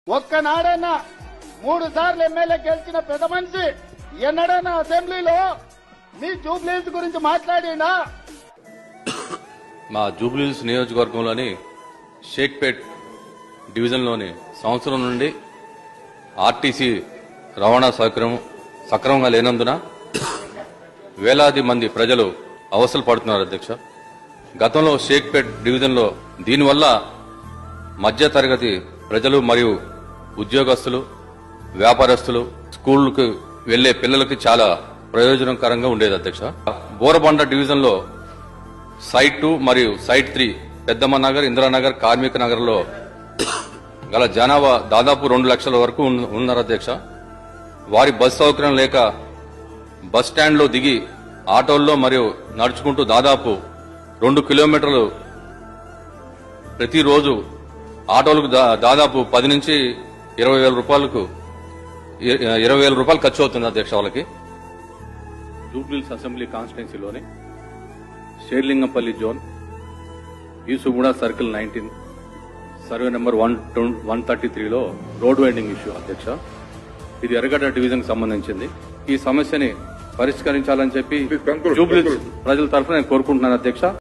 ఒక్కనాడైనా 3 సార్లు ఎమ్మెల్యే గెలిచిన పెద్ద మనిషి ఎన్నడైనా అసెంబ్లీలో మీ జూబ్లీస్ గురించి మాట్లాడినా? మా జూబ్లీహిల్స్ నియోజకవర్గంలోని షేక్పేట్ డివిజన్లోని సంవత్సరం నుండి ఆర్టీసీ రవాణా సౌకర్యం సక్రమంగా లేనందున వేలాది మంది ప్రజలు అవస్థలు పడుతున్నారు అధ్యక్ష. గతంలో షేక్పేట్ డివిజన్లో దీనివల్ల మధ్య తరగతి ప్రజలు మరియు ఉద్యోగస్తులు, వ్యాపారస్తులు, స్కూళ్లకు వెళ్లే పిల్లలకి చాలా ప్రయోజనకరంగా ఉండేది అధ్యక్ష. బోరబండ డివిజన్లో సైట్ 2 మరియు సైట్ 3 పెద్దమ్మ నగర్, ఇందిరానగర్, కార్మిక నగర్ లో గల జనాభా దాదాపు 2 లక్షల వరకు ఉన్నారు అధ్యక్ష. వారి బస్ సౌకర్యం లేక బస్ స్టాండ్ లో దిగి ఆటోల్లో మరియు నడుచుకుంటూ దాదాపు 2 కిలోమీటర్లు ప్రతిరోజు ఆటోలకు దాదాపు 10 నుంచి 20,000 రూపాయలకు 20,000 రూపాయలు ఖర్చు అవుతుంది అధ్యక్ష వాళ్ళకి. జూబ్లీహిల్స్ అసెంబ్లీ కాన్స్టిట్యున్సీలోని Serilingampally zone, Yousufguda circle 19 survey number 133లో రోడ్ వైండింగ్ ఇష్యూ అధ్యక్ష. ఇది ఎర్రగడ్డ డివిజన్ కి సంబంధించింది. ఈ సమస్యని పరిష్కరించాలని చెప్పి జూబ్లీహిల్స్ ప్రజల తరఫున నేను కోరుకుంటున్నాను అధ్యక్ష.